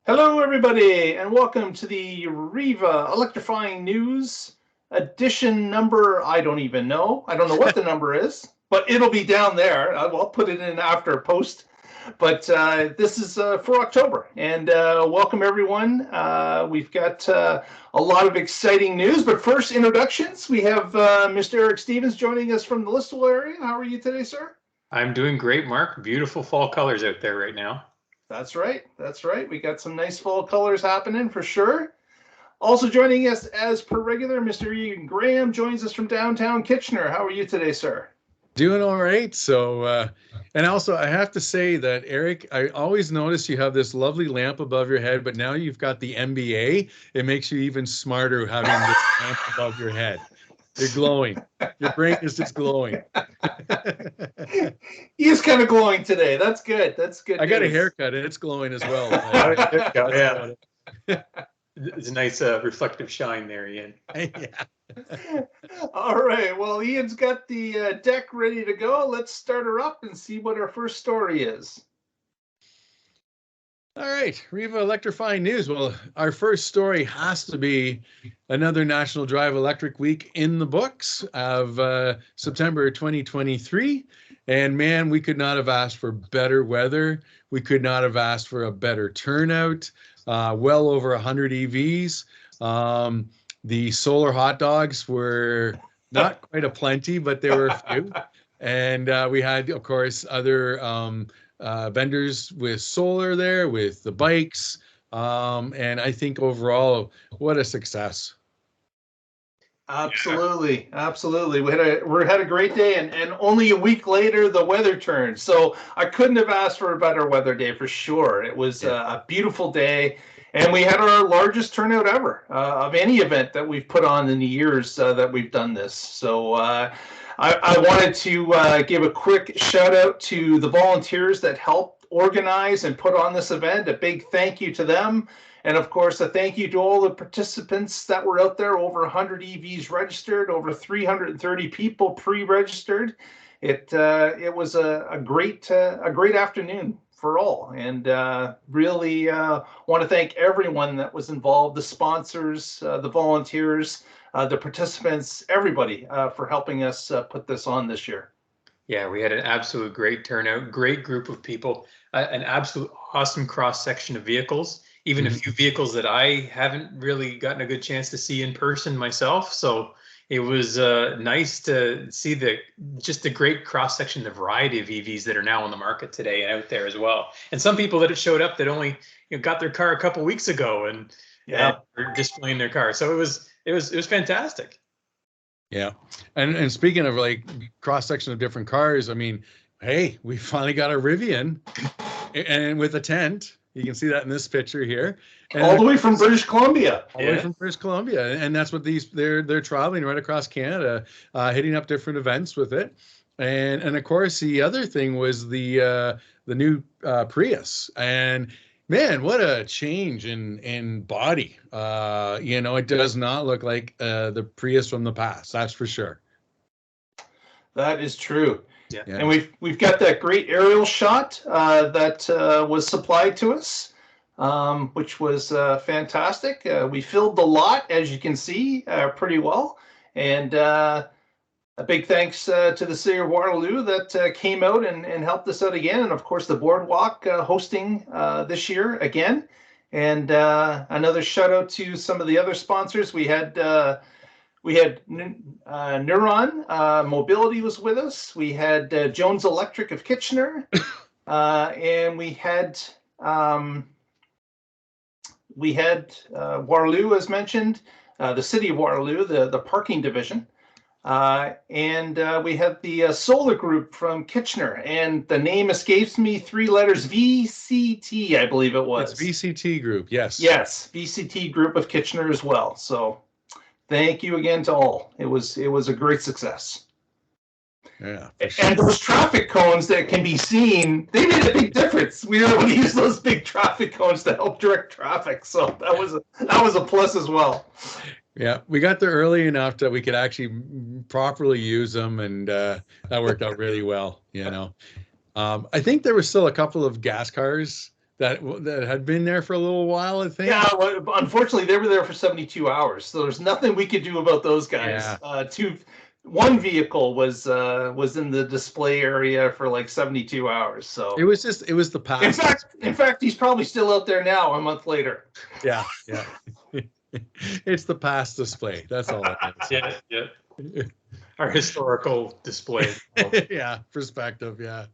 Hello, everybody, and welcome to the WREVA Electrifying News edition number. I don't even know. I don't know what the number is, but it'll be down there. I'll put it in after a post. But this is for October, and welcome everyone. We've got a lot of exciting news, but first introductions. We have Mr. Eric Stevens joining us from the Listowel area. How are you today, sir? I'm doing great, Mark. Beautiful fall colors out there right now. That's right. That's right. We got some nice fall colors happening for sure. Also joining us as per regular, Mr. Ian Graham joins us from downtown Kitchener. How are you today, sir? Doing all right. So, and also I have to say that, Eric, I always notice you have this lovely lamp above your head, but now you've got the MBA. It makes you even smarter having this lamp above your head. You're glowing. Your brain is just glowing. He is kind of glowing today. That's good. That's good. I got a haircut and it's glowing as well. Yeah. It's a nice reflective shine there, Ian. Yeah. All right. Well, Ian's got the deck ready to go. Let's start her up and see what our first story is. All right, WREVA Electrifying News. Well, our first story has to be another National Drive Electric Week in the books of September 2023. And man, we could not have asked for better weather. We could not have asked for a better turnout. Well over 100 EVs. The solar hot dogs were not quite a plenty, but there were a few. And we had, of course, other vendors with solar there, with the bikes, and I think overall, what a success. Absolutely, absolutely. We had a great day, and only a week later the weather turned. So I couldn't have asked for a better weather day for sure. It was a beautiful day, and we had our largest turnout ever of any event that we've put on in the years that we've done this. So I wanted to give a quick shout out to the volunteers that helped organize and put on this event. A big thank you to them. And of course, a thank you to all the participants that were out there. Over 100 EVs registered, over 330 people pre-registered. It was a great afternoon for all, and really want to thank everyone that was involved, the sponsors, the volunteers, the participants, everybody for helping us put this on this year. Yeah, we had an absolute great turnout, great group of people, an absolute awesome cross-section of vehicles, even a few vehicles that I haven't really gotten a good chance to see in person myself. So it was nice to see just the great cross-section, the variety of EVs that are now on the market today and out there as well. And some people that have showed up that only got their car a couple weeks ago and were displaying their car. So it was fantastic. Yeah. And speaking of like cross section of different cars, I mean, hey, we finally got a Rivian and with a tent. You can see that in this picture here. And all the way from British Columbia. All the way from British Columbia. And that's what they're traveling right across Canada, hitting up different events with it. And of course the other thing was the new Prius. And man, what a change in body. It does not look like the Prius from the past, that's for sure. That is true. Yeah. And we've got that great aerial shot that was supplied to us, which was fantastic. We filled the lot, as you can see, pretty well. And a big thanks to the City of Waterloo that came out and helped us out again. And of course, the Boardwalk hosting this year again. And another shout out to some of the other sponsors. We had Neuron Mobility was with us. We had Jones Electric of Kitchener. And we had Waterloo, as mentioned, the City of Waterloo, the parking division. And we have the solar group from Kitchener, and the name escapes me, 3 letters, VCT, I believe it was. It's VCT group, yes. Yes, VCT group of Kitchener as well. So thank you again to all. It was a great success. Yeah. And those traffic cones that can be seen, they made a big difference. We were able to use those big traffic cones to help direct traffic. So that was a plus as well. Yeah, we got there early enough that we could actually properly use them, and that worked out really well, I think there were still a couple of gas cars that had been there for a little while, I think. Yeah, well, unfortunately, they were there for 72 hours, so there's nothing we could do about those guys. Yeah. One vehicle was in the display area for like 72 hours. So It was the past. In fact, he's probably still out there now, a month later. Yeah. It's the past display. That's all it is. Yeah. Our historical display. Yeah, perspective. Yeah.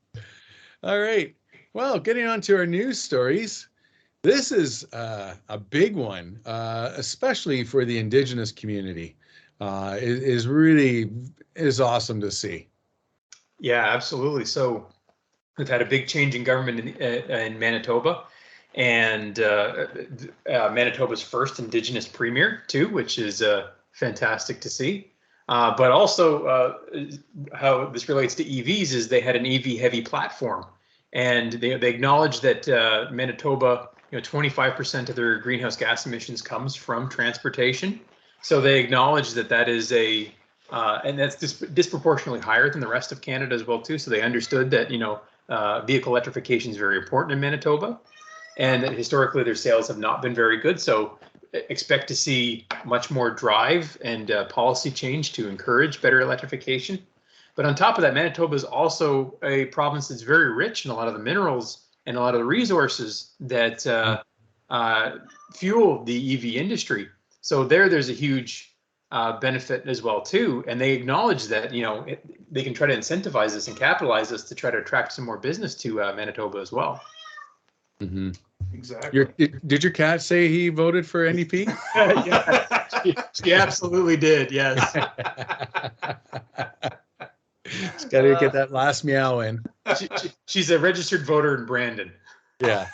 All right. Well, getting on to our news stories. This is a big one, especially for the Indigenous community. Is awesome to see. Yeah, absolutely. So we've had a big change in government in Manitoba, and Manitoba's first Indigenous premier too, which is fantastic to see. But also how this relates to EVs is they had an EV heavy platform, and they acknowledged that Manitoba, 25% of their greenhouse gas emissions comes from transportation. So they acknowledge that is and that's disproportionately higher than the rest of Canada as well too. So they understood that vehicle electrification is very important in Manitoba, and that historically their sales have not been very good. So expect to see much more drive and policy change to encourage better electrification. But on top of that, Manitoba is also a province that's very rich in a lot of the minerals and a lot of the resources that fuel the EV industry. So there's a huge benefit as well too, and they acknowledge that they can try to incentivize this and capitalize this to try to attract some more business to Manitoba as well. Mm-hmm. Exactly. Did your cat say he voted for NEP? Yeah, she absolutely did. Yes. Just got to get that last meow in. She's a registered voter in Brandon. Yeah.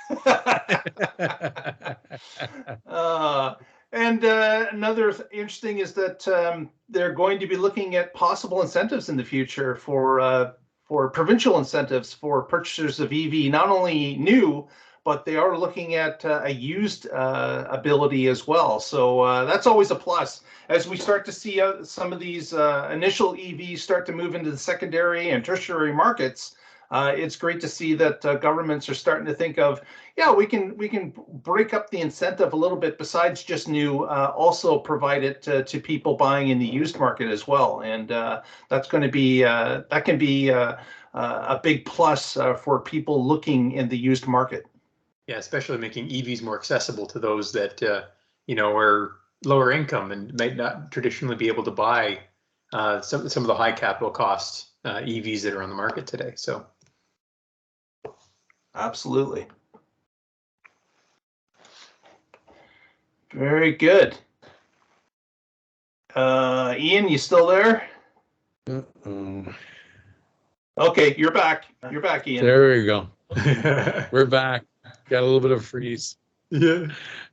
And another interesting is that they're going to be looking at possible incentives in the future for provincial incentives for purchasers of EV, not only new, but they are looking at a used ability as well. So that's always a plus. As we start to see some of these initial EVs start to move into the secondary and tertiary markets, it's great to see that governments are starting to think of, we can break up the incentive a little bit besides just new, also provide it to people buying in the used market as well. And that's going to be, that can be a big plus for people looking in the used market. Yeah, especially making EVs more accessible to those that, are lower income and might not traditionally be able to buy some of the high capital cost EVs that are on the market today. So. Absolutely. Very good. Ian, you still there? Uh-oh. Okay, you're back. You're back, Ian. There we go. We're back. Got a little bit of freeze. Yeah.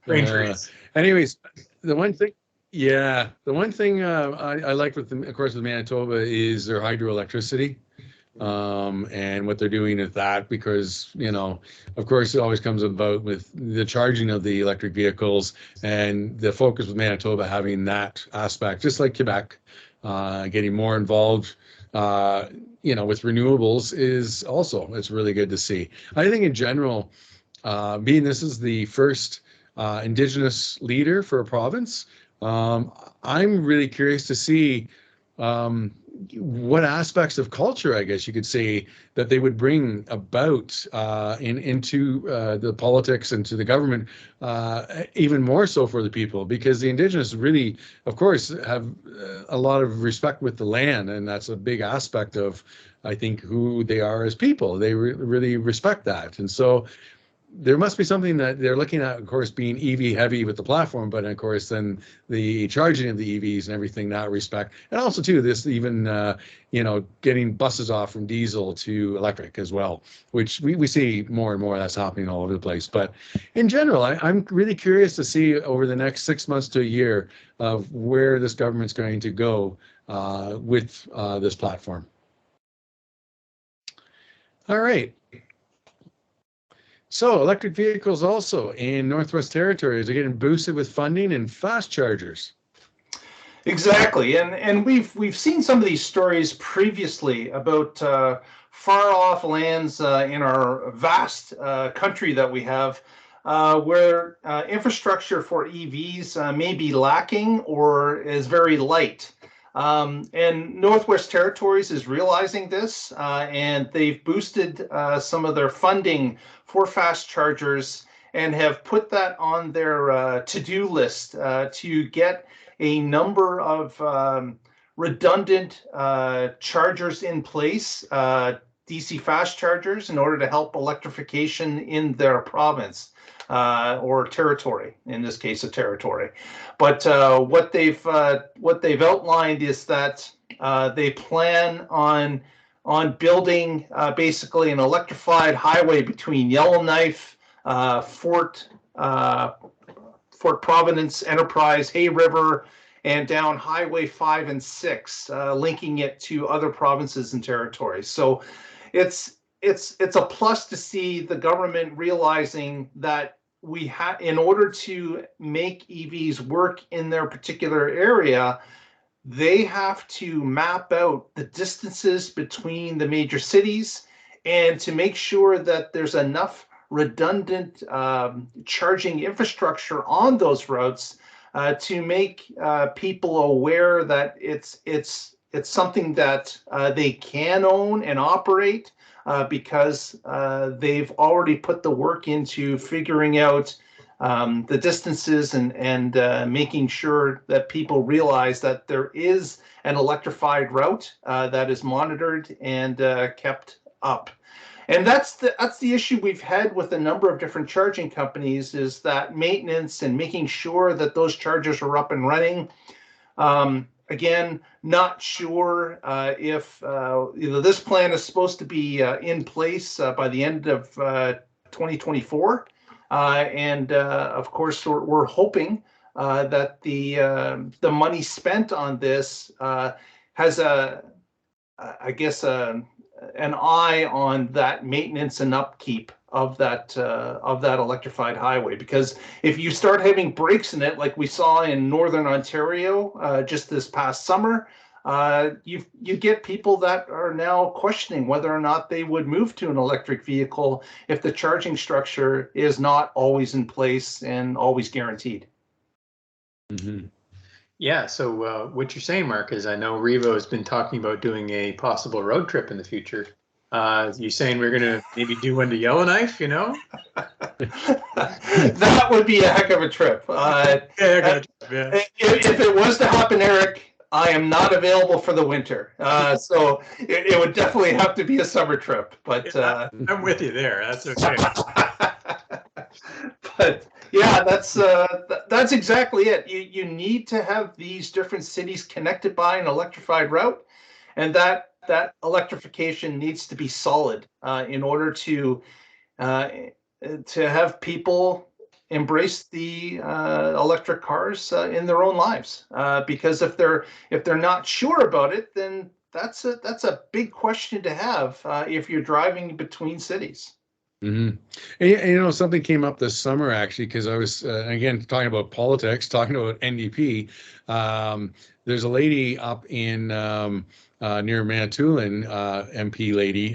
Brain freeze. Anyways, the one thing I like with them, of course, with Manitoba is their hydroelectricity. And what they're doing with that, because of course it always comes about with the charging of the electric vehicles, and the focus with Manitoba having that aspect, just like Quebec, getting more involved with renewables it's really good to see. I think in general, being this is the first Indigenous leader for a province, I'm really curious to see what aspects of culture, I guess you could say, that they would bring about into the politics and to the government, even more so for the people, because the Indigenous really, of course, have a lot of respect with the land, and that's a big aspect of, I think, who they are as people. They really respect that, and so there must be something that they're looking at, of course, being EV heavy with the platform, but of course then the charging of the EVs and everything, that respect. And also too, this even, getting buses off from diesel to electric as well, which we see more and more that's happening all over the place. But in general, I'm really curious to see over the next 6 months to a year of where this government's going to go with this platform. All right. So electric vehicles also in Northwest Territories are getting boosted with funding and fast chargers. Exactly, and we've seen some of these stories previously about far off lands in our vast country that we have, where infrastructure for EVs may be lacking or is very light. And Northwest Territories is realizing this, and they've boosted some of their funding for fast chargers and have put that on their to-do list to get a number of redundant chargers in place, DC fast chargers, in order to help electrification in their province or territory, in this case a territory. But what they've outlined is that they plan on building basically an electrified highway between Yellowknife, Fort Providence, Enterprise, Hay River, and down Highway 5 and 6, linking it to other provinces and territories. So it's a plus to see the government realizing that we have, in order to make EVs work in their particular area, they have to map out the distances between the major cities and to make sure that there's enough redundant charging infrastructure on those routes to make people aware that it's something that they can own and operate, because they've already put the work into figuring out the distances and making sure that people realize that there is an electrified route that is monitored and kept up. And that's the issue we've had with a number of different charging companies, is that maintenance and making sure that those chargers are up and running. Again, not sure if this plan is supposed to be in place by the end of 2024. And of course, we're hoping that the money spent on this has an eye on that maintenance and upkeep of that electrified highway. Because if you start having breaks in it, like we saw in Northern Ontario just this past summer, you get people that are now questioning whether or not they would move to an electric vehicle if the charging structure is not always in place and always guaranteed. Mm-hmm. Yeah, so what you're saying, Mark, is I know WREVA has been talking about doing a possible road trip in the future. You saying we're going to maybe do one to Yellowknife, you know? That would be a heck of a trip. If it was to happen, Eric, I am not available for the winter. So it would definitely have to be a summer trip. But I'm with you there. That's okay. But yeah, that's exactly it. You need to have these different cities connected by an electrified route, and that electrification needs to be solid in order to have people embrace the electric cars in their own lives. Because if they're not sure about it, then that's a big question to have if you're driving between cities. Mm-hmm. And, something came up this summer, actually, because I was, again, talking about politics, talking about NDP. There's a lady up in near Manitoulin, MP lady,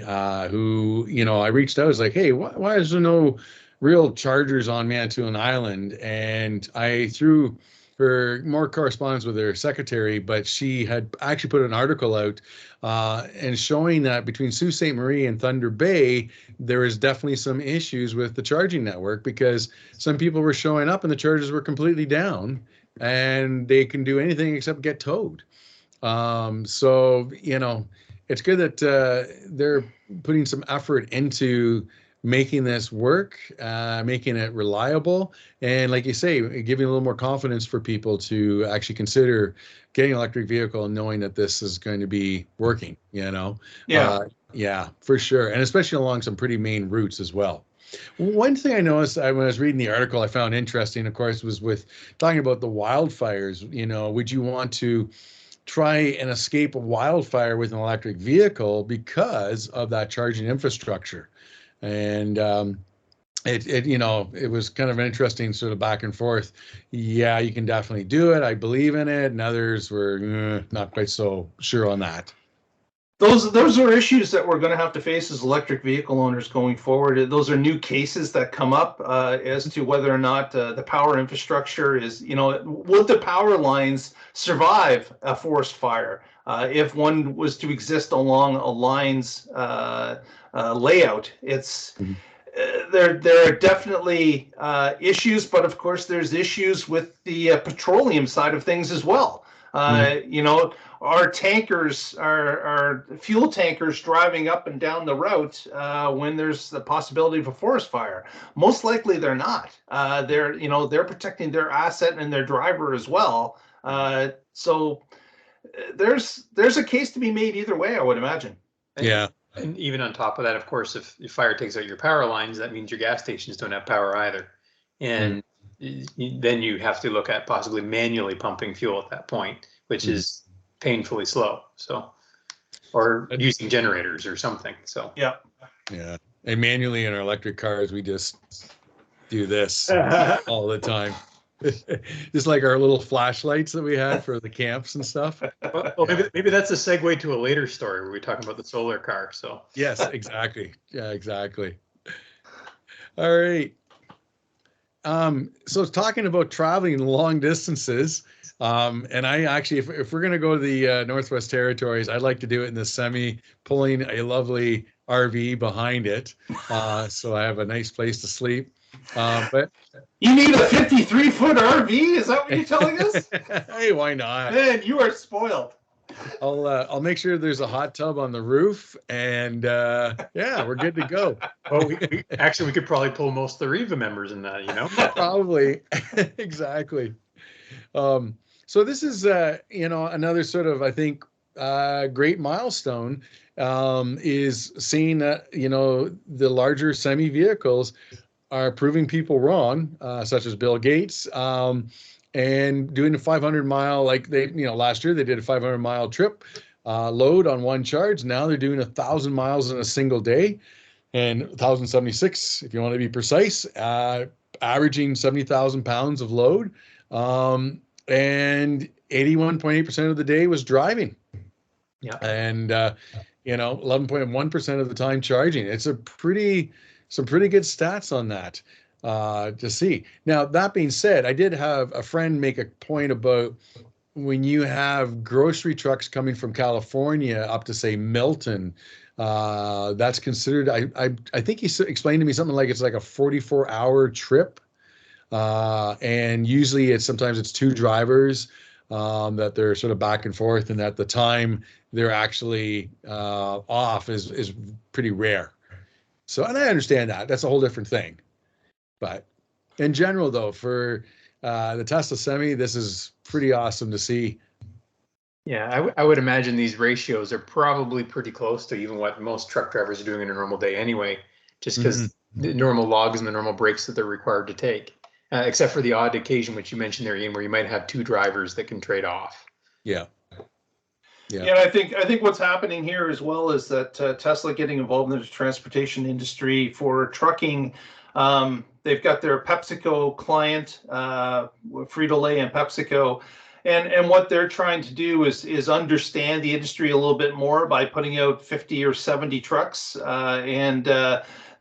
who, I reached out. I was like, hey, why is there no real chargers on Manitoulin Island? And I threw her more correspondence with her secretary, but she had actually put an article out and showing that between Sault Ste. Marie and Thunder Bay, there is definitely some issues with the charging network, because some people were showing up and the chargers were completely down and they can do anything except get towed. So, it's good that they're putting some effort into making this work, making it reliable, and like you say, giving a little more confidence for people to actually consider getting an electric vehicle and knowing that this is going to be working, Yeah. Yeah, for sure. And especially along some pretty main routes as well. One thing I noticed when I was reading the article I found interesting, of course, was with talking about the wildfires. Would you want to try and escape a wildfire with an electric vehicle because of that charging infrastructure? And it was kind of an interesting sort of back and forth. Yeah, you can definitely do it. I believe in it. And others were not quite so sure on that. those are issues that we're going to have to face as electric vehicle owners going forward. Those are new cases that come up as to whether or not the power infrastructure is, would the power lines survive a forest fire if one was to exist along a line's layout? It's there are definitely issues, but of course there's issues with the petroleum side of things as well. Our tankers, our fuel tankers driving up and down the route when there's the possibility of a forest fire. Most likely they're not. They're protecting their asset and their driver as well. So there's a case to be made either way, I would imagine. Yeah. And even on top of that, of course, if your fire takes out your power lines, that means your gas stations don't have power either. And then you have to look at possibly manually pumping fuel at that point, which is painfully slow. So, or using generators or something. So, yeah. And manually in our electric cars, we just do this all the time. Just like our little flashlights that we had for the camps and stuff. Well, maybe that's a segue to a later story where we talk about the solar car. So, yes, exactly. Yeah, exactly. All right. So talking about traveling long distances, and I actually, if we're going to go to the Northwest Territories, I'd like to do it in the semi, pulling a lovely RV behind it, so I have a nice place to sleep. But you need a 53-foot RV? Is that what you're telling us? Hey, why not? Man, you are spoiled. I'll make sure there's a hot tub on the roof, and yeah, we're good to go. Well, we could probably pull most of the REVA members in that, Probably. Exactly. So this is another sort of, I think, great milestone is seeing that the larger semi vehicles are proving people wrong, such as Bill Gates. And doing a 500-mile, like last year they did a 500-mile trip load on one charge. Now they're doing 1,000 miles in a single day, and 1,076 if you want to be precise, averaging 70,000 pounds of load, and 81.8% of the day was driving. Yeah, and 11.1% of the time charging. It's some pretty good stats on that. To see. Now, that being said, I did have a friend make a point about when you have grocery trucks coming from California up to, say, Milton, that's considered, I think he explained to me something like it's like a 44-hour trip. And usually sometimes it's two drivers that they're sort of back and forth, and at the time they're actually off is pretty rare. So, and I understand that. That's a whole different thing. But in general, though, for the Tesla Semi, this is pretty awesome to see. Yeah, I would imagine these ratios are probably pretty close to even what most truck drivers are doing in a normal day anyway, just because the normal logs and the normal breaks that they're required to take, except for the odd occasion, which you mentioned there, Ian, where you might have two drivers that can trade off. Yeah. Yeah, and I think what's happening here as well is that Tesla getting involved in the transportation industry for trucking. They've got their PepsiCo client, Frito-Lay and PepsiCo, and what they're trying to do is understand the industry a little bit more by putting out 50 or 70 trucks, and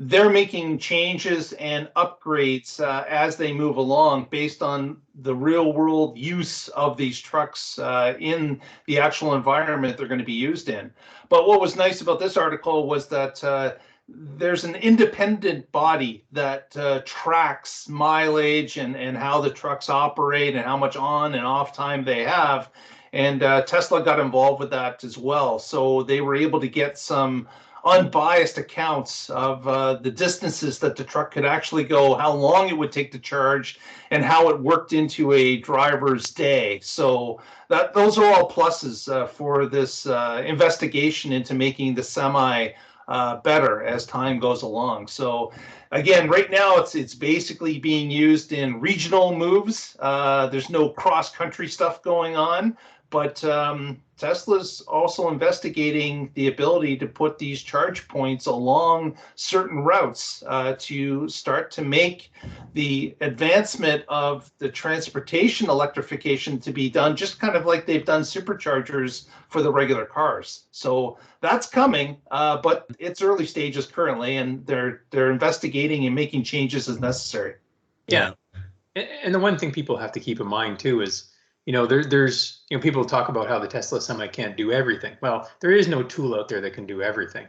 they're making changes and upgrades as they move along based on the real world use of these trucks in the actual environment they're going to be used in. But what was nice about this article was that there's an independent body that tracks mileage and how the trucks operate and how much on and off time they have. And Tesla got involved with that as well. So they were able to get some unbiased accounts of the distances that the truck could actually go, how long it would take to charge, and how it worked into a driver's day. So those are all pluses for this investigation into making the Semi better as time goes along. So again, right now it's basically being used in regional moves. There's no cross-country stuff going on, But Tesla's also investigating the ability to put these charge points along certain routes to start to make the advancement of the transportation electrification to be done just kind of like they've done superchargers for the regular cars. So that's coming, but it's early stages currently, and they're investigating and making changes as necessary. Yeah. And the one thing people have to keep in mind too is, there's people talk about how the Tesla Semi can't do everything. Well, there is no tool out there that can do everything.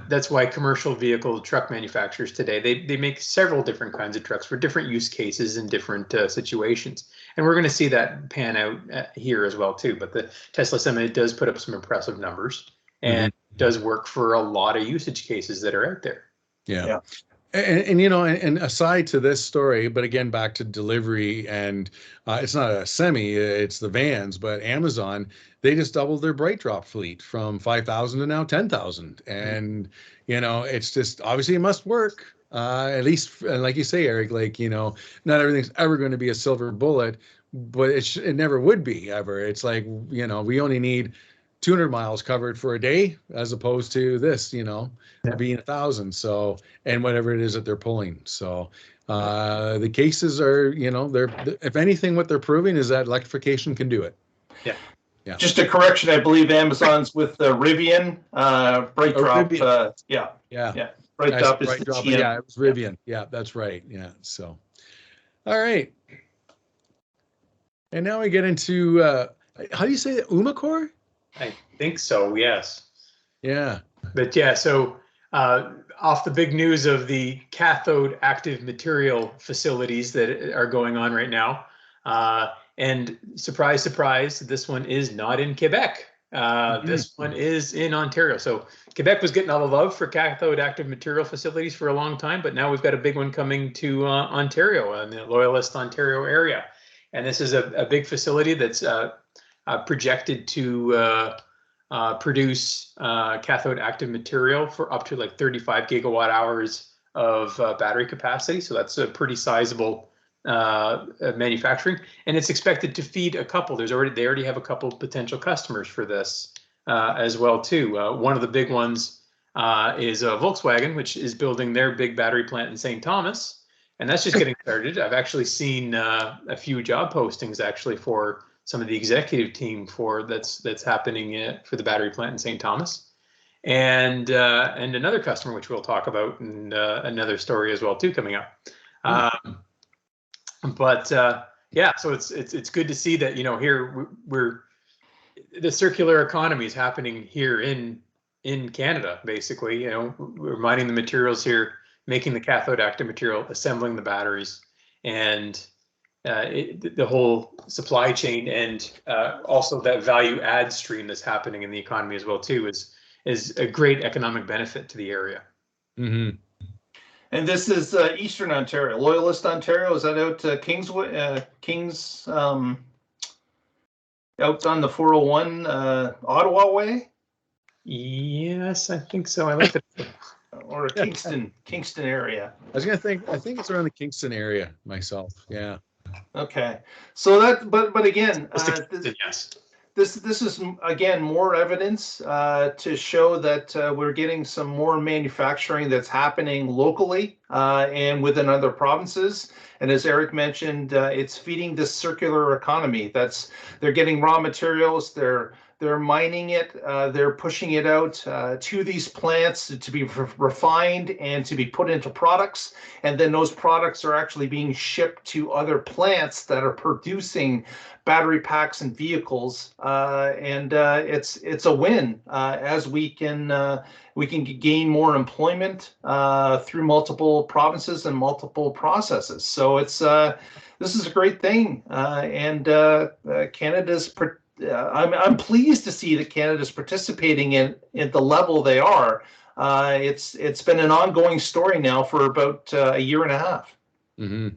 That's why commercial vehicle truck manufacturers today, they make several different kinds of trucks for different use cases and different situations. And we're going to see that pan out here as well too. But the Tesla Semi does put up some impressive numbers and does work for a lot of usage cases that are out there. Yeah. And aside to this story, but again, back to delivery, and it's not a semi, it's the vans, but Amazon, they just doubled their BrightDrop fleet from 5,000 to now 10,000. And, it's just, obviously it must work. At least, like you say, Eric, not everything's ever going to be a silver bullet, but it never would be ever. It's like, we only need 200 miles covered for a day, as opposed to this, being 1,000. So, and whatever it is that they're pulling. So, the cases are, they're, if anything, what they're proving is that electrification can do it. Yeah. Just a correction, I believe Amazon's with the Rivian, BrightDrop. Yeah. BrightDrop is the BrightDrop, GM. yeah, it was Rivian. Yeah, that's right. Yeah. So, all right. And now we get into, how do you say that? Umicore? I think so, yes. Yeah. But yeah, so off the big news of the cathode active material facilities that are going on right now, and surprise, surprise, this one is not in Quebec. This one is in Ontario. So Quebec was getting all the love for cathode active material facilities for a long time, but now we've got a big one coming to Ontario, in the Loyalist Ontario area. And this is a big facility that's projected to produce cathode active material for up to like 35 gigawatt hours of battery capacity. So that's a pretty sizable manufacturing, and it's expected to feed a couple. They already have a couple potential customers for this as well too. One of the big ones is Volkswagen, which is building their big battery plant in St. Thomas, and that's just getting started. I've actually seen a few job postings actually for some of the executive team for that's happening for the battery plant in St. Thomas, and another customer which we'll talk about in another story as well too coming up. Yeah, so it's good to see that here we're the circular economy is happening here in Canada. Basically, we're mining the materials here, making the cathode active material, assembling the batteries, and the whole supply chain, and also that value add stream that's happening in the economy as well too is a great economic benefit to the area. Mm-hmm. And this is Eastern Ontario, Loyalist Ontario. Is that out Kings, out on the 401 Ottawa way? Yes, I think so. I like it. Or Kingston area. I think it's around the Kingston area myself. Yeah. Okay. So that, but again, yes. This is again more evidence to show that we're getting some more manufacturing that's happening locally and within other provinces. And as Eric mentioned, it's feeding this circular economy. They're getting raw materials, they're mining it, they're pushing it out to these plants to be refined and to be put into products. And then those products are actually being shipped to other plants that are producing battery packs and vehicles. And it's a win as we can gain more employment through multiple provinces and multiple processes. So this is a great thing. And Canada's I'm pleased to see that Canada's participating at the level they are. It's been an ongoing story now for about a year and a half. Mm-hmm.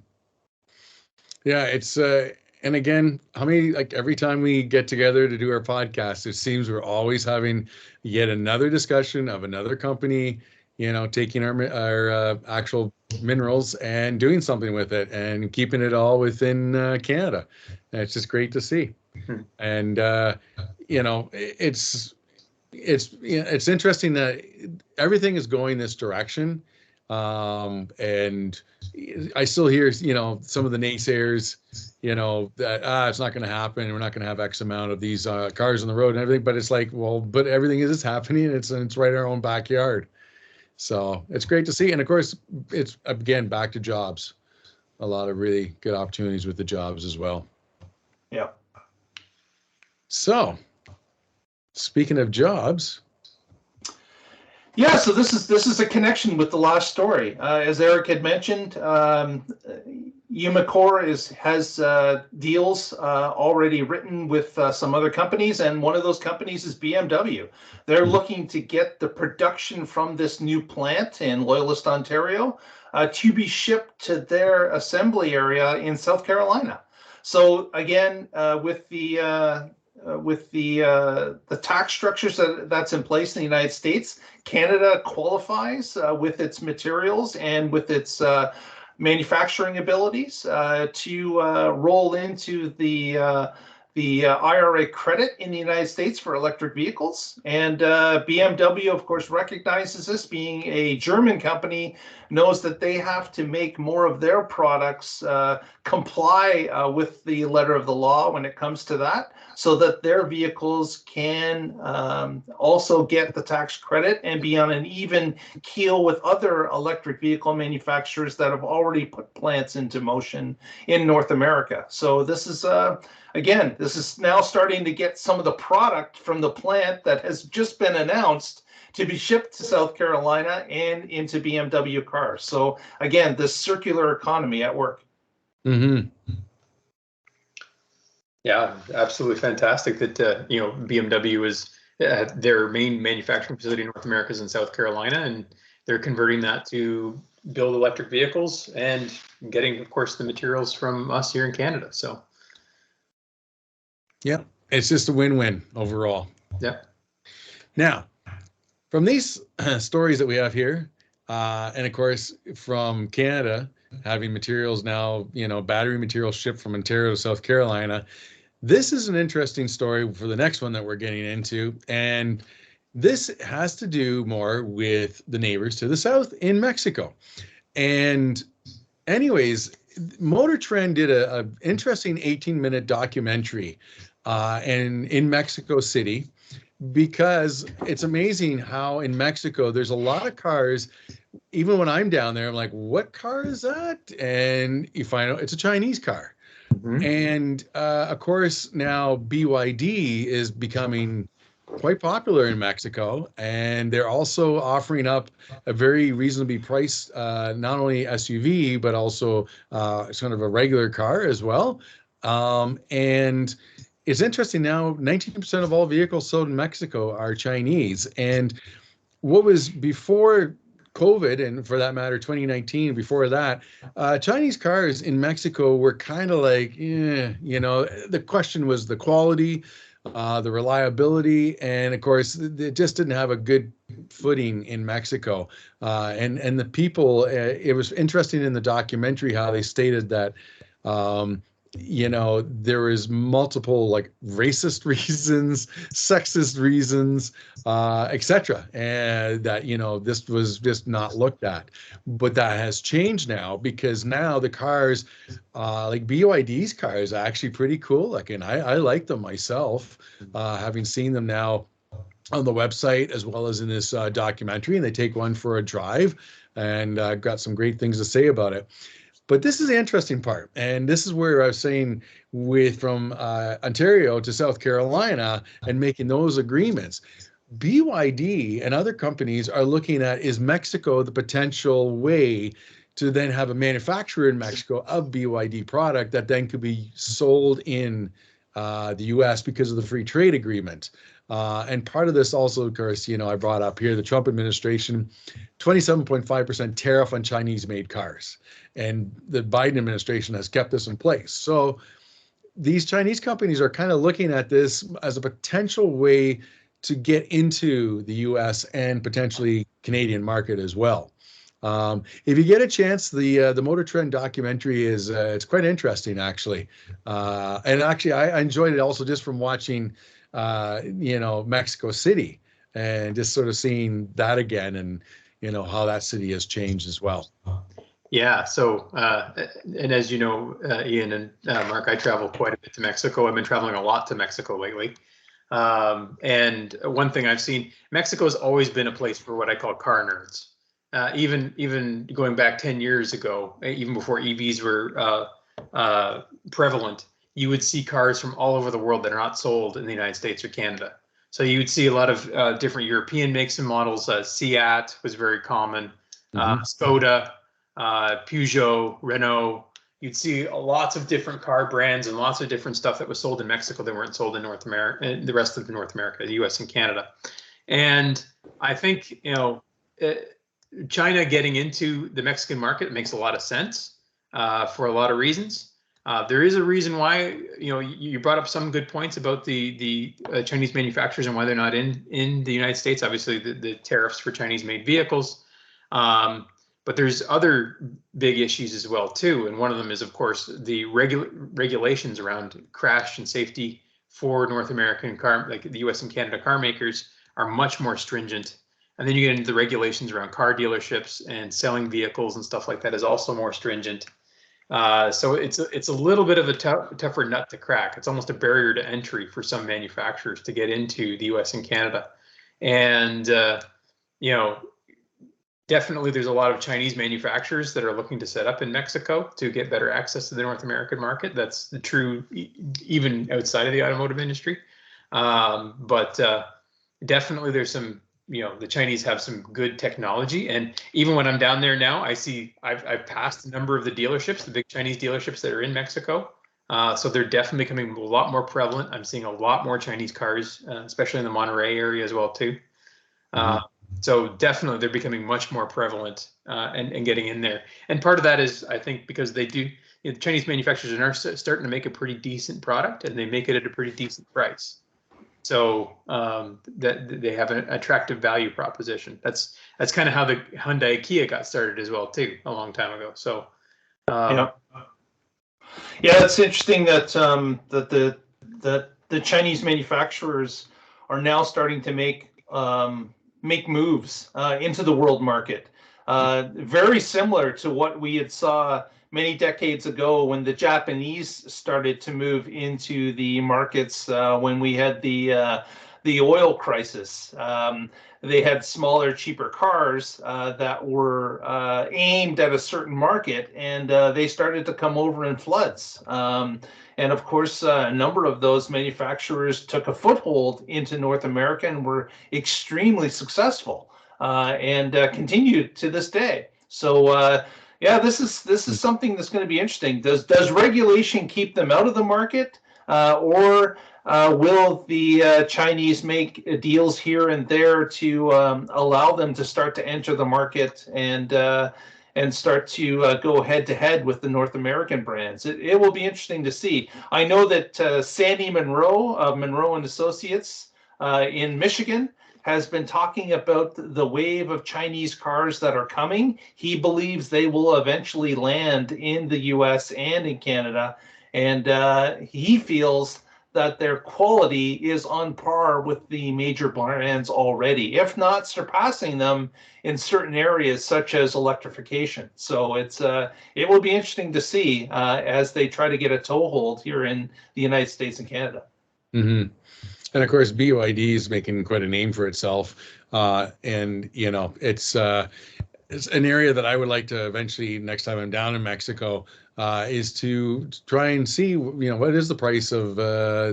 Yeah, it's and again, every time we get together to do our podcast, it seems we're always having yet another discussion of another company, taking our actual minerals and doing something with it and keeping it all within Canada. And it's just great to see. And it's interesting that everything is going this direction. And I still hear, some of the naysayers, that it's not going to happen. We're not going to have X amount of these cars on the road and everything. But it's like, well, but everything is happening. And it's right in our own backyard. So it's great to see. And of course, it's again back to jobs. A lot of really good opportunities with the jobs as well. Yeah. So, speaking of jobs. Yeah, so this is a connection with the last story. As Eric had mentioned, Umicore has deals already written with some other companies, and one of those companies is BMW. They're looking to get the production from this new plant in Loyalist, Ontario, to be shipped to their assembly area in South Carolina. So again, with the tax structures that's in place in the United States, Canada qualifies with its materials and with its manufacturing abilities to roll into the IRA credit in the United States for electric vehicles. And BMW, of course, recognizes this. Being a German company, knows that they have to make more of their products comply with the letter of the law when it comes to that, so that their vehicles can also get the tax credit and be on an even keel with other electric vehicle manufacturers that have already put plants into motion in North America. So this is again, this is now starting to get some of the product from the plant that has just been announced to be shipped to South Carolina and into BMW cars. So again, this circular economy at work. Mm-hmm. Yeah, absolutely fantastic that BMW is their main manufacturing facility in North America is in South Carolina, and they're converting that to build electric vehicles and getting, of course, the materials from us here in Canada. So yeah, it's just a win-win overall. Yeah. Now, from these stories that we have here, and of course from Canada, having materials now, battery materials shipped from Ontario to South Carolina, this is an interesting story for the next one that we're getting into. And this has to do more with the neighbors to the south in Mexico. And anyways, Motor Trend did an interesting 18-minute documentary and in Mexico City, because it's amazing how in Mexico there's a lot of cars. Even when I'm down there, I'm like, what car is that? And you find out it's a Chinese car. Mm-hmm. And of course, now BYD is becoming quite popular in Mexico, and they're also offering up a very reasonably priced, not only SUV, but also sort of a regular car as well. And it's interesting now, 19% of all vehicles sold in Mexico are Chinese. And what was before COVID, and for that matter, 2019, before that, Chinese cars in Mexico were kind of like, the question was the quality, the reliability, and of course, it just didn't have a good footing in Mexico. And the people, it was interesting in the documentary how they stated that, there is multiple like racist reasons, sexist reasons, etc. And that, this was just not looked at. But that has changed now, because now the cars, like BYD's cars, are actually pretty cool. Like, and I like them myself, having seen them now on the website as well as in this documentary, and they take one for a drive, and I've got some great things to say about it. But this is the interesting part, and this is where I was saying from Ontario to South Carolina and making those agreements. BYD and other companies are looking at, is Mexico the potential way to then have a manufacturer in Mexico of BYD product that then could be sold in the U.S. because of the free trade agreement. And part of this also, of course, I brought up here the Trump administration, 27.5% tariff on Chinese-made cars. And the Biden administration has kept this in place. So these Chinese companies are kind of looking at this as a potential way to get into the U.S. and potentially Canadian market as well. If you get a chance, the Motor Trend documentary is it's quite interesting actually, and actually I enjoyed it also just from watching Mexico City and just sort of seeing that again and how that city has changed as well. Yeah. So, and as you know, Ian and Mark, I travel quite a bit to Mexico. I've been traveling a lot to Mexico lately. And one thing I've seen, Mexico has always been a place for what I call car nerds. Even going back 10 years ago, even before EVs were prevalent, you would see cars from all over the world that are not sold in the United States or Canada. So you would see a lot of different European makes and models. Seat was very common, Skoda, Peugeot, Renault. You'd see lots of different car brands and lots of different stuff that was sold in Mexico that weren't sold in North America, and the rest of North America, the US and Canada. And I think, China getting into the Mexican market makes a lot of sense for a lot of reasons. There is a reason why, you brought up some good points about the Chinese manufacturers and why they're not in the United States. Obviously, the tariffs for Chinese-made vehicles. But there's other big issues as well, too. And one of them is, of course, the regulations around crash and safety for North American car, like the US and Canada car makers, are much more stringent. And then you get into the regulations around car dealerships and selling vehicles and stuff like that is also more stringent. So it's a little bit of a tougher nut to crack. It's almost a barrier to entry for some manufacturers to get into the US and Canada. And, definitely there's a lot of Chinese manufacturers that are looking to set up in Mexico to get better access to the North American market. That's the true, even outside of the automotive industry. But definitely there's some, the Chinese have some good technology. And even when I'm down there now, I've passed a number of the dealerships, the big Chinese dealerships that are in Mexico. So they're definitely becoming a lot more prevalent. I'm seeing a lot more Chinese cars, especially in the Monterey area as well, too. So definitely they're becoming much more prevalent and getting in there. And part of that is, I think, because they do, the Chinese manufacturers are starting to make a pretty decent product, and they make it at a pretty decent price. So that they have an attractive value proposition. That's kind of how the Hyundai Kia got started as well, too, a long time ago. So yeah, it's interesting that the Chinese manufacturers are now starting to make moves into the world market, very similar to what we had saw many decades ago when the Japanese started to move into the markets when we had the oil crisis. They had smaller, cheaper cars that were aimed at a certain market, and they started to come over in floods. And of course, a number of those manufacturers took a foothold into North America and were extremely successful and continue to this day. So this is something that's going to be interesting. Does regulation keep them out of the market, or will the Chinese make deals here and there to allow them to start to enter the market and start to go head to head with the North American brands? It will be interesting to see. I know that Sandy Monroe of Monroe and Associates in Michigan has been talking about the wave of Chinese cars that are coming. He believes they will eventually land in the US and in Canada. And he feels that their quality is on par with the major brands already, if not surpassing them in certain areas such as electrification. So it will be interesting to see as they try to get a toehold here in the United States and Canada. Mm-hmm. And of course, BYD is making quite a name for itself, and it's an area that I would like to eventually, next time I'm down in Mexico, is to try and see, what is the price of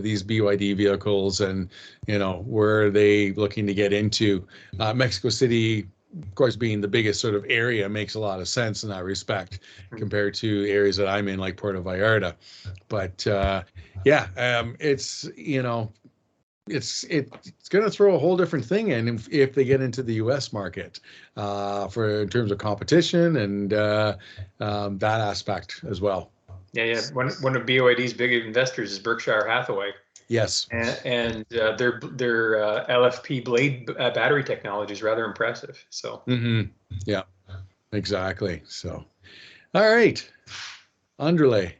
these BYD vehicles, and where are they looking to get into. Mexico City, of course, being the biggest sort of area, makes a lot of sense in that respect compared to areas that I'm in, like Puerto Vallarta. But it's going to throw a whole different thing in if they get into the U.S. market in terms of competition and that aspect as well. Yeah. One of BYD's big investors is Berkshire Hathaway. Yes. And their LFP blade battery technology is rather impressive. So. Mm-hmm. Yeah. Exactly. So, all right, underlay.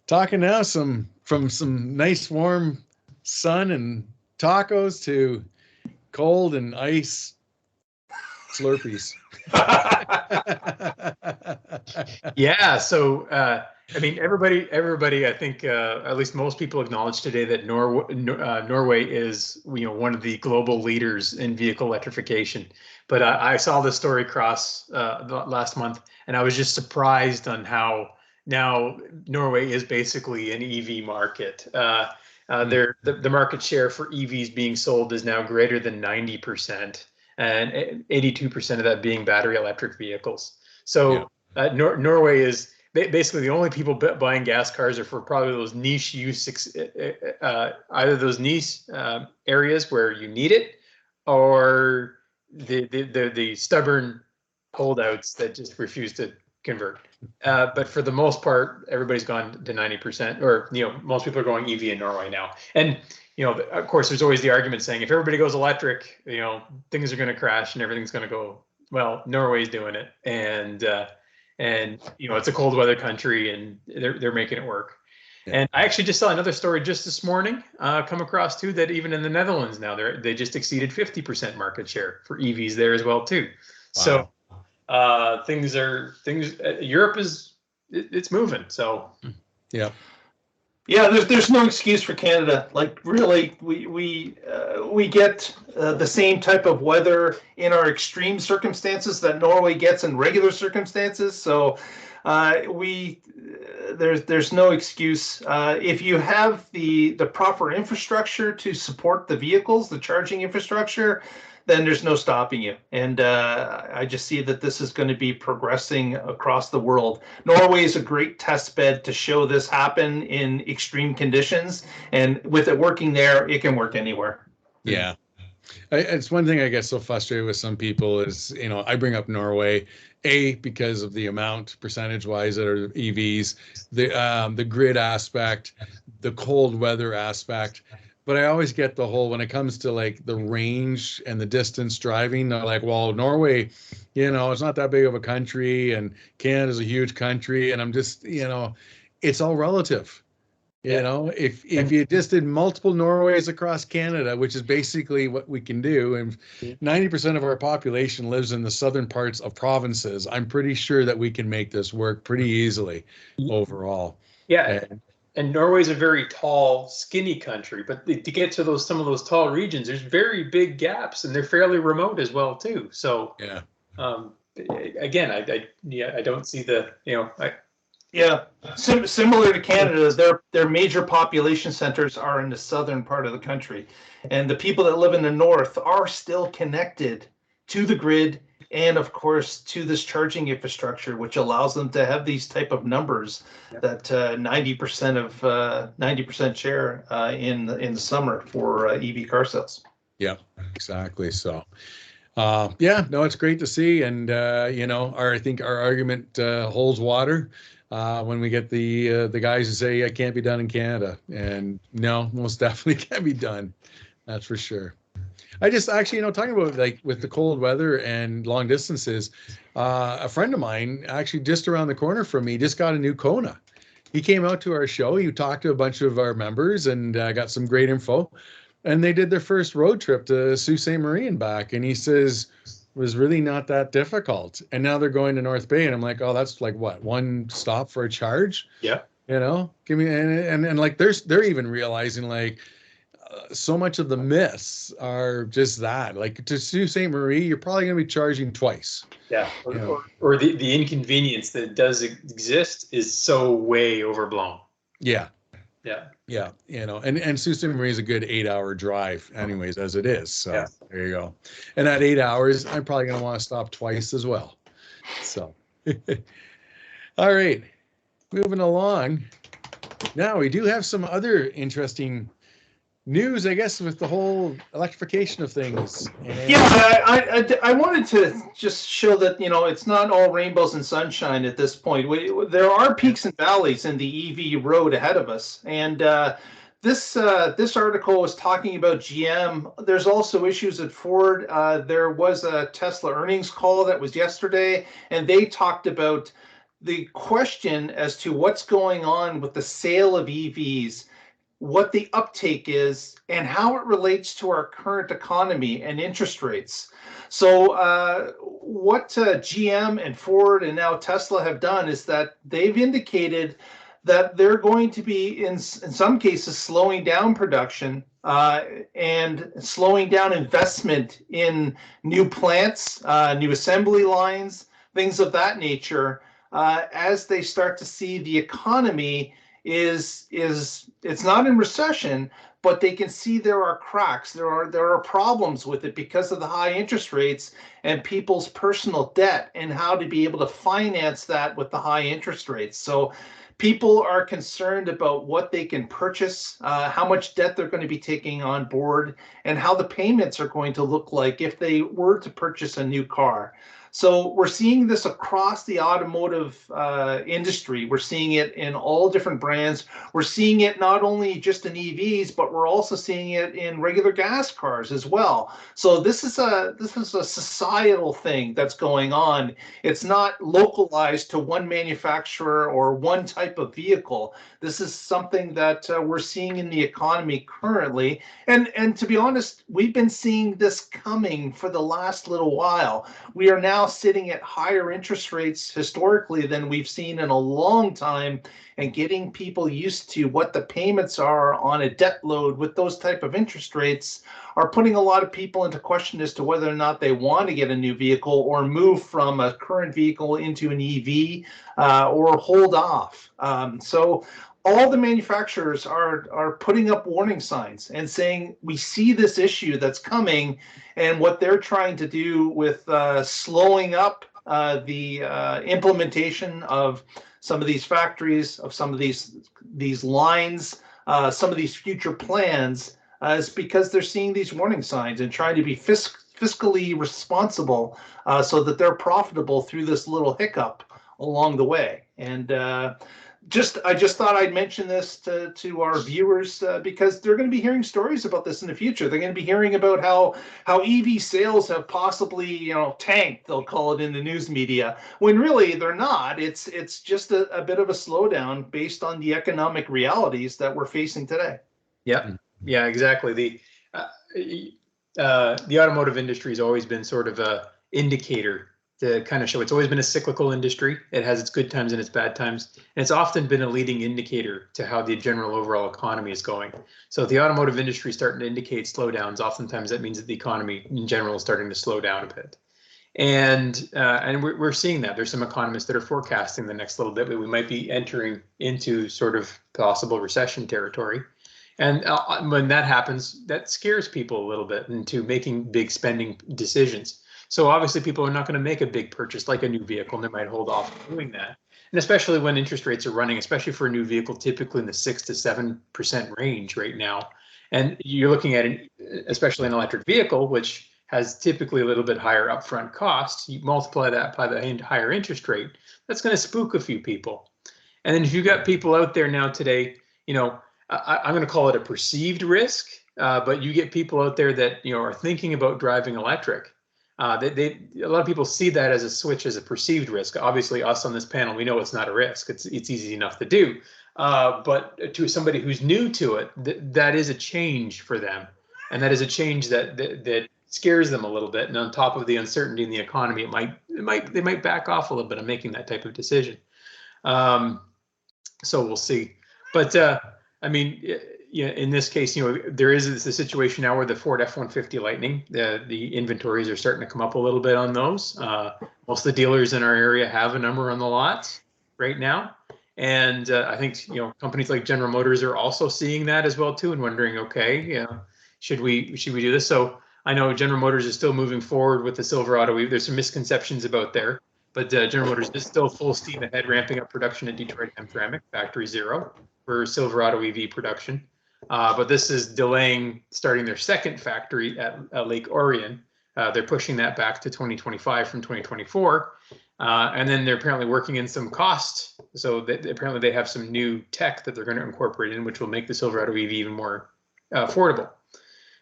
Talking now from some nice warm sun and tacos to cold and ice Slurpees. Yeah. So, I mean, everybody, I think, at least most people acknowledge today that Norway is, one of the global leaders in vehicle electrification. But I saw this story cross last month, and I was just surprised on how now Norway is basically an EV market. The market share for EVs being sold is now greater than 90%, and 82% of that being battery electric vehicles. So Norway is basically the only people buying gas cars are for probably those niche use, either those niche areas where you need it, or the stubborn holdouts that just refuse to convert. But for the most part, everybody's gone to 90%, or most people are going EV in Norway now. And of course, there's always the argument saying if everybody goes electric, things are going to crash and everything's going to go. Well, Norway's doing it, and it's a cold weather country, and they're making it work. Yeah. And I actually just saw another story just this morning, come across too, that even in the Netherlands now they just exceeded 50% market share for EVs there as well too. Wow. So things Europe it's moving. So yeah, there's no excuse for Canada. Like really, we get the same type of weather in our extreme circumstances that Norway gets in regular circumstances. So there's no excuse. If you have the proper infrastructure to support the vehicles, the charging infrastructure, then there's no stopping you. And I just see that this is going to be progressing across the world. Norway is a great test bed to show this happen in extreme conditions. And with it working there, it can work anywhere. Yeah. It's one thing I get so frustrated with some people is, I bring up Norway, because of the amount percentage-wise that are EVs, the grid aspect, the cold weather aspect. But I always get the whole, when it comes to like the range and the distance driving, they're like, well, Norway, it's not that big of a country, and Canada's a huge country. And I'm just, it's all relative. If you just did multiple Norways across Canada, which is basically what we can do, and 90% of our population lives in the southern parts of provinces, I'm pretty sure that we can make this work pretty easily overall. Yeah. And Norway's a very tall, skinny country, but to get to some of those tall regions, there's very big gaps, and they're fairly remote as well too. So again, I don't see the similar to Canada, their major population centers are in the southern part of the country, and the people that live in the north are still connected to the grid and of course to this charging infrastructure, which allows them to have these type of numbers that 90% share in the summer for EV car sales. Yeah, exactly. So it's great to see, and I think our argument holds water when we get the guys who say it can't be done in Canada, and no, most definitely can be done. That's for sure. I just actually, talking about like with the cold weather and long distances, a friend of mine actually just around the corner from me just got a new Kona. He came out to our show. He talked to a bunch of our members and got some great info. And they did their first road trip to Sault Ste. Marie and back. And he says it was really not that difficult. And now they're going to North Bay. And I'm like, oh, that's like what, one stop for a charge? Yeah. Give me and like they're even realizing like, so much of the myths are just that. Like to Sault Ste. Marie, you're probably going to be charging twice. Yeah, or the inconvenience that does exist is so way overblown. Yeah. And Sault Ste. Marie is a good 8-hour drive, anyways, as it is. So There you go. And at 8 hours, I'm probably going to want to stop twice as well. So, all right, moving along. Now we do have some other interesting news, I guess, with the whole electrification of things. And I wanted to just show that, it's not all rainbows and sunshine at this point. There are peaks and valleys in the EV road ahead of us. And This article was talking about GM. There's also issues at Ford. There was a Tesla earnings call that was yesterday, and they talked about the question as to what's going on with the sale of EVs, what the uptake is, and how it relates to our current economy and interest rates. So what GM and Ford and now Tesla have done is that they've indicated that they're going to be, in some cases, slowing down production and slowing down investment in new plants, new assembly lines, things of that nature, as they start to see the economy is it's not in recession, but they can see there are cracks, there are problems with it because of the high interest rates and people's personal debt and how to be able to finance that with the high interest rates. So people are concerned about what they can purchase, how much debt they're going to be taking on board, and how the payments are going to look like if they were to purchase a new car. So we're seeing this across the automotive industry. We're seeing it in all different brands. We're seeing it not only just in EVs, but we're also seeing it in regular gas cars as well. So this is a societal thing that's going on. It's not localized to one manufacturer or one type of vehicle. This is something that we're seeing in the economy currently. And to be honest, we've been seeing this coming for the last little while. We are now sitting at higher interest rates historically than we've seen in a long time, and getting people used to what the payments are on a debt load with those type of interest rates are putting a lot of people into question as to whether or not they want to get a new vehicle or move from a current vehicle into an EV or hold off. So all the manufacturers are putting up warning signs and saying, we see this issue that's coming, and what they're trying to do with slowing up the implementation of some of these factories, of some of these lines, some of these future plans, is because they're seeing these warning signs and trying to be fiscally responsible so that they're profitable through this little hiccup along the way. And I just thought I'd mention this to our viewers because they're going to be hearing stories about this in the future. They're going to be hearing about how EV sales have possibly tanked. They'll call it in the news media, when really they're not. It's just a bit of a slowdown based on the economic realities that we're facing today. Yeah, exactly. The automotive industry has always been sort of a indicator to kind of show it's always been a cyclical industry. It has its good times and its bad times. And it's often been a leading indicator to how the general overall economy is going. So if the automotive industry is starting to indicate slowdowns, oftentimes that means that the economy in general is starting to slow down a bit. And we're seeing that. There's some economists that are forecasting the next little bit that we might be entering into sort of possible recession territory. And when that happens, that scares people a little bit into making big spending decisions. So obviously people are not going to make a big purchase like a new vehicle, and they might hold off doing that. And especially when interest rates are running, especially for a new vehicle, typically in the 6 to 7% range right now. And you're looking at it, especially an electric vehicle, which has typically a little bit higher upfront costs. You multiply that by the higher interest rate, that's going to spook a few people. And then if you've got people out there now today, I'm going to call it a perceived risk, but you get people out there that are thinking about driving electric. A lot of people see that as a switch, as a perceived risk. Obviously, us on this panel, we know it's not a risk. It's easy enough to do. But to somebody who's new to it, that is a change for them, and that is a change that scares them a little bit. And on top of the uncertainty in the economy, they might back off a little bit on making that type of decision. So we'll see. But in this case, there is a situation now where the Ford F-150 Lightning, the inventories are starting to come up a little bit on those. Most of the dealers in our area have a number on the lots right now. And I think, companies like General Motors are also seeing that as well too, and wondering, okay, should we do this? So I know General Motors is still moving forward with the Silverado EV. There's some misconceptions about there, but General Motors is still full steam ahead, ramping up production at Detroit Hamtramck, Factory Zero, for Silverado EV production. But this is delaying starting their second factory at Lake Orion. They're pushing that back to 2025 from 2024. And then they're apparently working in some cost. So apparently they have some new tech that they're going to incorporate in, which will make the Silverado EV even more affordable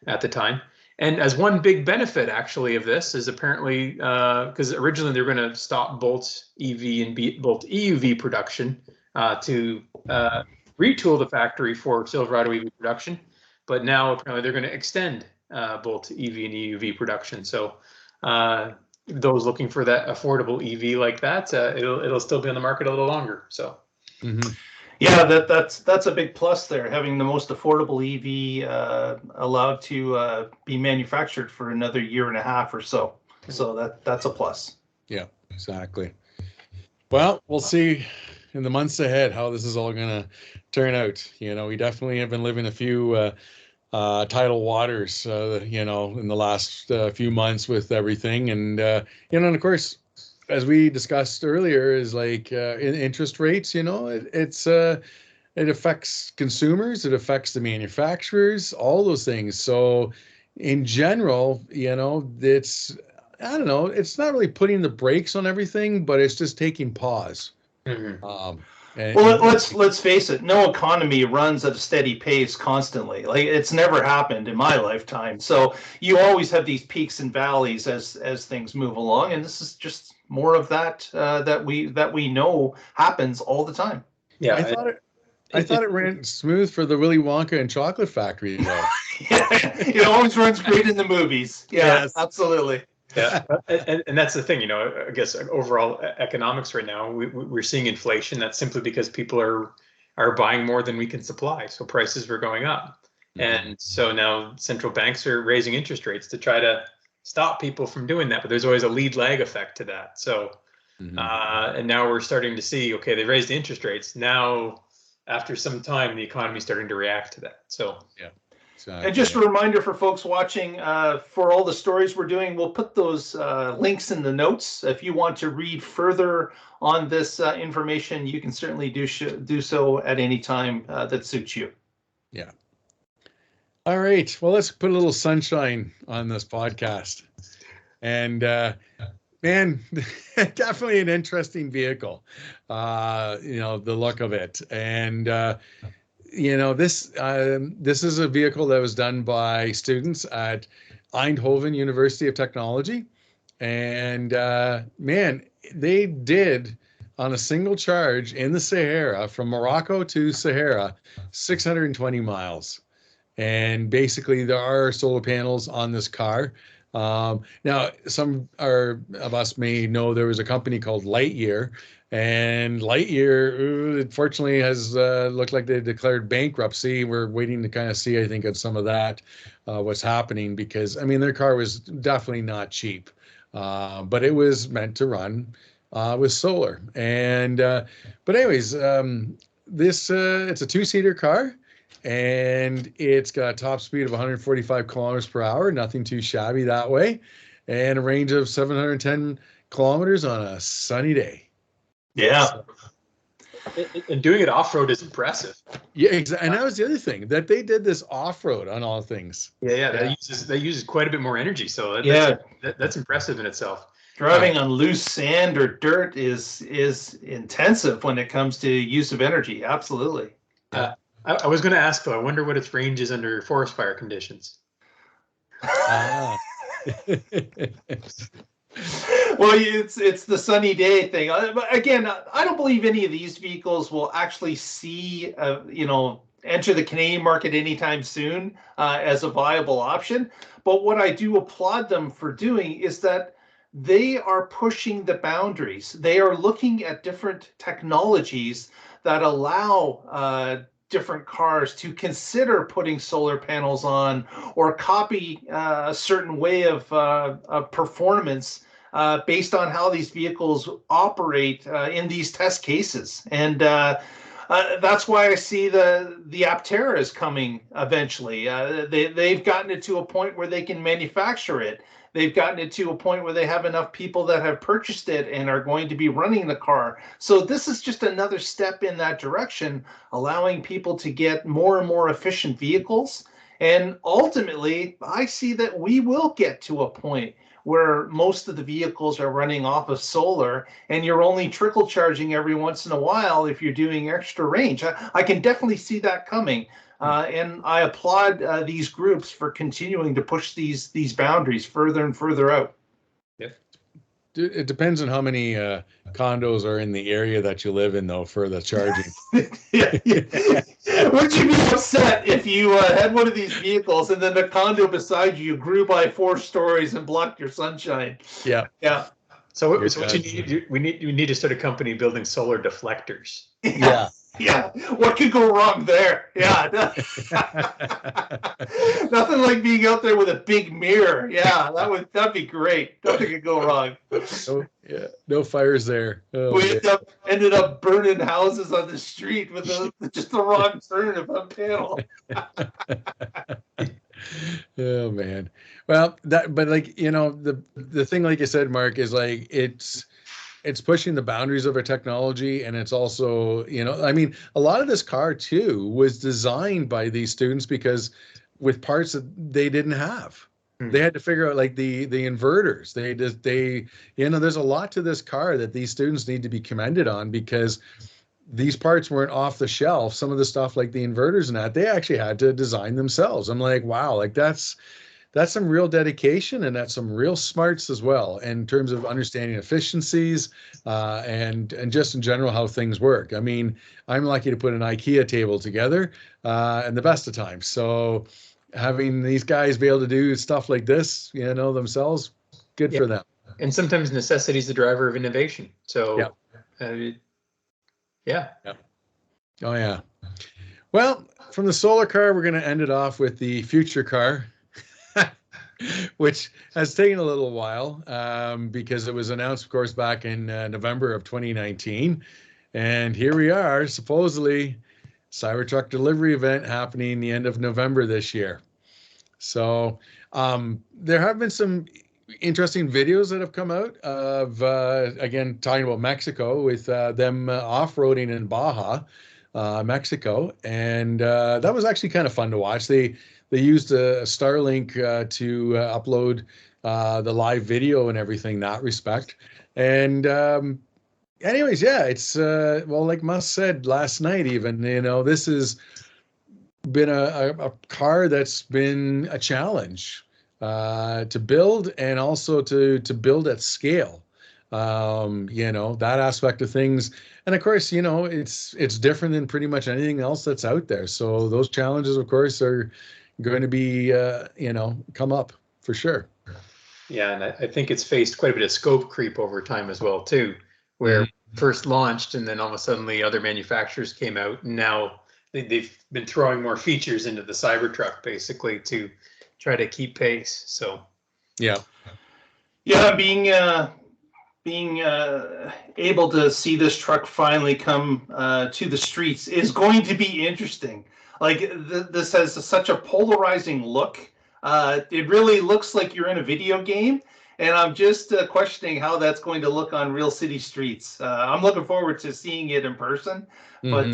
at the time. And as one big benefit, actually, of this is apparently because originally they were going to stop Bolt EV and Bolt EUV production to retool the factory for Silverado EV production. But now apparently they're going to extend Bolt EV and EUV production. So those looking for that affordable EV like that, it'll still be on the market a little longer. So. Mm-hmm. Yeah, that's a big plus there, having the most affordable EV allowed to be manufactured for another year and a half or so. So that's a plus. Yeah, exactly. Well, we'll see in the months ahead how this is all going to turn out. You know, we definitely have been living a few tidal waters, you know, in the last few months with everything. And, you know, and of course, as we discussed earlier, is like interest rates, you know, it affects consumers, it affects the manufacturers, all those things. So in general, you know, I don't know, it's not really putting the brakes on everything, but it's just taking pause. Mm-hmm. Well, let's face it. No economy runs at a steady pace constantly. Like, it's never happened in my lifetime. So you always have these peaks and valleys as things move along, and this is just more of that that we know happens all the time. Yeah, I thought it ran smooth for the Willy Wonka and Chocolate Factory, though. Yeah, it always runs great in the movies. Yeah, yes. Absolutely. Yeah, and that's the thing, you know, I guess overall economics right now, we're seeing inflation. That's simply because people are buying more than we can supply. So prices were going up. Mm-hmm. And so now central banks are raising interest rates to try to stop people from doing that. But there's always a lead lag effect to that. So, mm-hmm. And now we're starting to see, okay, they raised the interest rates. Now, after some time, the economy is starting to react to that. So, yeah. And just a reminder for folks watching, for all the stories we're doing, we'll put those links in the notes. If you want to read further on this information, you can certainly do so at any time that suits you. Yeah. All right. Well, let's put a little sunshine on this podcast. And man, definitely an interesting vehicle. You know, the look of it. And you know, this is a vehicle that was done by students at Eindhoven University of Technology. And man, they did, on a single charge in the Sahara, from Morocco to Sahara, 620 miles. And basically, there are solar panels on this car. Now, some of us may know there was a company called Lightyear, and Lightyear, unfortunately, has looked like they declared bankruptcy. We're waiting to kind of see, I think, of some of that, what's happening, because, I mean, their car was definitely not cheap, but it was meant to run with solar. And but anyways, it's a two-seater car. And it's got a top speed of 145 kilometers per hour, nothing too shabby that way, and a range of 710 kilometers on a sunny day. Yeah. So, and doing it off-road is impressive. Yeah, exactly. And that was the other thing, that they did this off-road on all things. Yeah. That uses quite a bit more energy. So that's impressive in itself. Driving on loose sand or dirt is intensive when it comes to use of energy. Absolutely. I was going to ask, though, I wonder what its range is under forest fire conditions. Well, it's the sunny day thing. But again, I don't believe any of these vehicles will actually see, enter the Canadian market anytime soon as a viable option. But what I do applaud them for doing is that they are pushing the boundaries. They are looking at different technologies that allow different cars to consider putting solar panels on or copy a certain way of performance based on how these vehicles operate in these test cases. And that's why I see the Aptera is coming eventually. They've gotten it to a point where they can manufacture it. They've gotten it to a point where they have enough people that have purchased it and are going to be running the car. So this is just another step in that direction, allowing people to get more and more efficient vehicles. And ultimately, I see that we will get to a point where most of the vehicles are running off of solar, and you're only trickle charging every once in a while if you're doing extra range. I can definitely see that coming. And I applaud these groups for continuing to push these boundaries further and further out. It depends on how many condos are in the area that you live in, though, for the charging. Would you be upset if you had one of these vehicles and then the condo beside you grew by 4 stories and blocked your sunshine? Yeah. Yeah. So what you need, we need to start a company building solar deflectors. Yeah. Yeah, what could go wrong there? Yeah, nothing like being out there with a big mirror. Yeah, that'd be great. Nothing could go wrong. No fires there. Oh, we ended up burning houses on the street with just the wrong turn of a panel. Oh man. Well, but like, you know, the thing, like you said, Mark, is like it's pushing the boundaries of our technology, and it's also, you know, I mean, a lot of this car too was designed by these students because with parts that they didn't have. They had to figure out like the inverters. They you know, there's a lot to this car that these students need to be commended on, because these parts weren't off the shelf. Some of the stuff like the inverters and that, they actually had to design themselves. I'm like, wow, like that's some real dedication, and that's some real smarts as well in terms of understanding efficiencies and just in general how things work. I mean, I'm lucky to put an IKEA table together and the best of times. So having these guys be able to do stuff like this, you know, themselves, good for them. And sometimes necessity is the driver of innovation. So, yeah. Oh, yeah. Well, from the solar car, we're going to end it off with the future car. Which has taken a little while because it was announced, of course, back in November of 2019. And here we are, supposedly, Cybertruck delivery event happening the end of November this year. So there have been some interesting videos that have come out of, again, talking about Mexico with them off-roading in Baja, Mexico. And that was actually kind of fun to watch. They used a Starlink to upload the live video and everything in that respect. And anyways, yeah, it's, well, like Musk said last night even, you know, this has been a car that's been a challenge to build, and also to build at scale. You know, that aspect of things. And of course, you know, it's different than pretty much anything else that's out there. So those challenges, of course, are going to be, you know, come up for sure. Yeah, and I think it's faced quite a bit of scope creep over time as well, too, where first launched and then all of a sudden other manufacturers came out, and now they've been throwing more features into the Cybertruck basically to try to keep pace. So, yeah, being able to see this truck finally come to the streets is going to be interesting. Like this has such a polarizing look. It really looks like you're in a video game, and I'm just questioning how that's going to look on real city streets. I'm looking forward to seeing it in person, but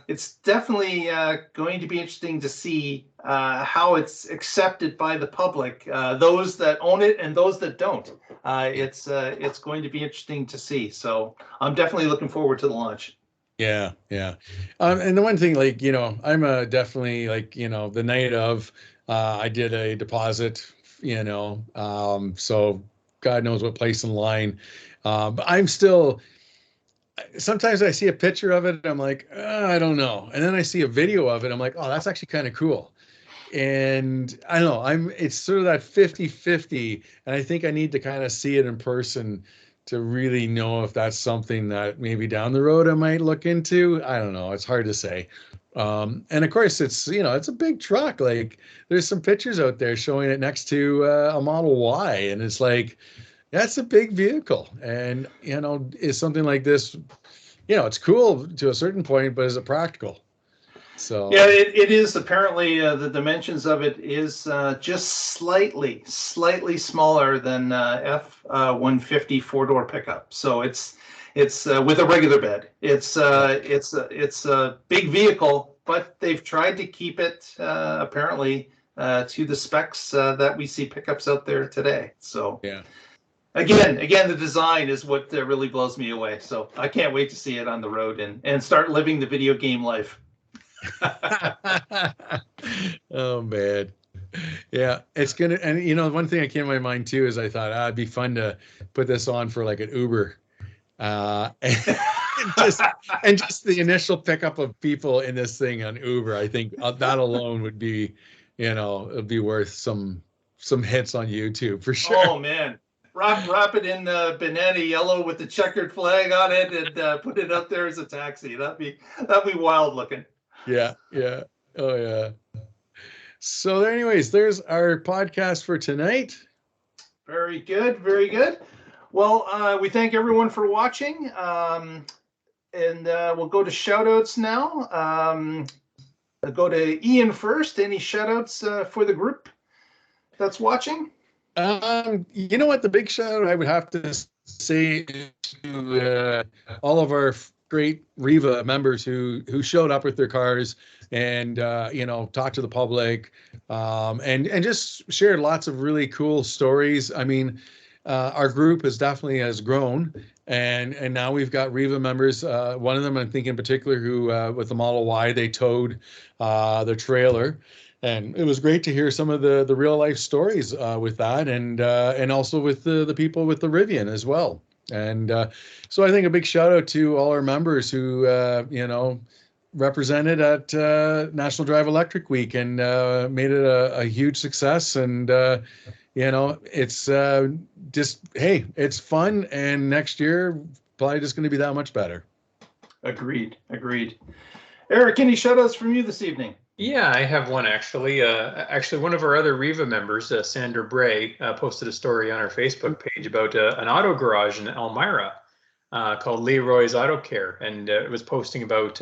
it's definitely going to be interesting to see how it's accepted by the public, those that own it and those that don't. It's going to be interesting to see. So I'm definitely looking forward to the launch. Yeah. And the one thing, like, you know, I'm definitely, like, you know, the night of, I did a deposit, you know, so God knows what place in line. But I'm still, sometimes I see a picture of it and I'm like, I don't know. And then I see a video of it. I'm like, oh, that's actually kind of cool. And I don't know, it's sort of that 50-50. And I think I need to kind of see it in person to really know if that's something that maybe down the road I might look into. I don't know. It's hard to say. And of course, it's, you know, it's a big truck. Like, there's some pictures out there showing it next to a Model Y. And it's like, that's a big vehicle. And, you know, is something like this, you know, it's cool to a certain point, but is it practical? So yeah, it is. Apparently, the dimensions of it is just slightly smaller than F-150 4-door pickup. So it's with a regular bed. It's a big vehicle, but they've tried to keep it apparently to the specs that we see pickups out there today. So Yeah. Again, the design is what really blows me away. So I can't wait to see it on the road and start living the video game life. Oh man. Yeah, it's gonna, and you know, one thing that came to my mind too is I thought it'd be fun to put this on for like an Uber, and just the initial pickup of people in this thing on Uber. I think that alone would be, you know, it'd be worth some hits on YouTube for sure. Oh man, wrap it in banana yellow with the checkered flag on it, and put it up there as a taxi. That'd be wild looking. Yeah, yeah, oh yeah. So, anyways, there's our podcast for tonight. Very good, very good. Well, we thank everyone for watching, and we'll go to shoutouts now. I'll go to Ian first. Any shoutouts for the group that's watching? You know what? The big shout out I would have to say to all of our great WREVA members who showed up with their cars and you know, talked to the public, and just shared lots of really cool stories. I mean, our group has grown, and now we've got WREVA members. One of them I'm thinking in particular who with the Model Y, they towed the trailer. And it was great to hear some of the real life stories with that, and also with the people with the Rivian as well. And so I think a big shout out to all our members who you know, represented at National Drive Electric Week and made it a huge success. And you know, it's just, hey, it's fun, and next year probably just going to be that much better. Agreed. Eric, any shout outs from you this evening? Yeah, I have one actually. Actually, one of our other REVA members, Sandra Bray, posted a story on our Facebook page about an auto garage in Elmira called Leroy's Auto Care, and it was posting about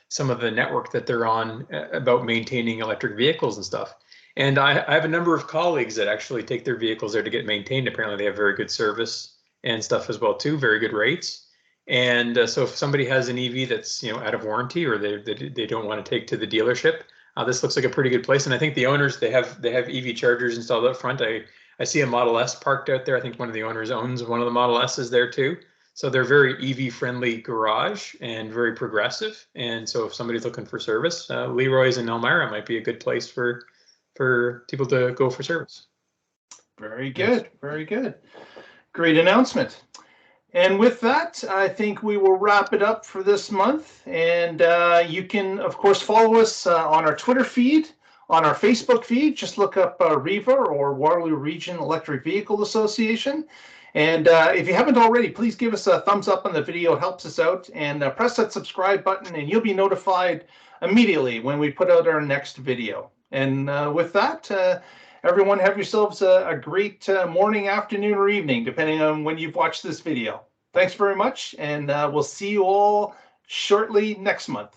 some of the network that they're on about maintaining electric vehicles and stuff. And I have a number of colleagues that actually take their vehicles there to get maintained. Apparently, they have very good service and stuff as well too, very good rates. And so if somebody has an EV that's, you know, out of warranty, or they don't want to take to the dealership, this looks like a pretty good place. And I think the owners, they have EV chargers installed up front. I see a Model S parked out there. I think one of the owners owns one of the Model S's there too. So they're very EV friendly garage and very progressive. And so if somebody's looking for service, Leroy's in Elmira might be a good place for people to go for service. Very good. Great announcement. And with that, I think we will wrap it up for this month. And you can, of course, follow us on our Twitter feed, on our Facebook feed. Just look up WREVA, or Waterloo Region Electric Vehicle Association. And if you haven't already, please give us a thumbs up on the video. It helps us out. And press that subscribe button, and you'll be notified immediately when we put out our next video. And with that, everyone, have yourselves a great morning, afternoon, or evening, depending on when you've watched this video. Thanks very much, and we'll see you all shortly next month.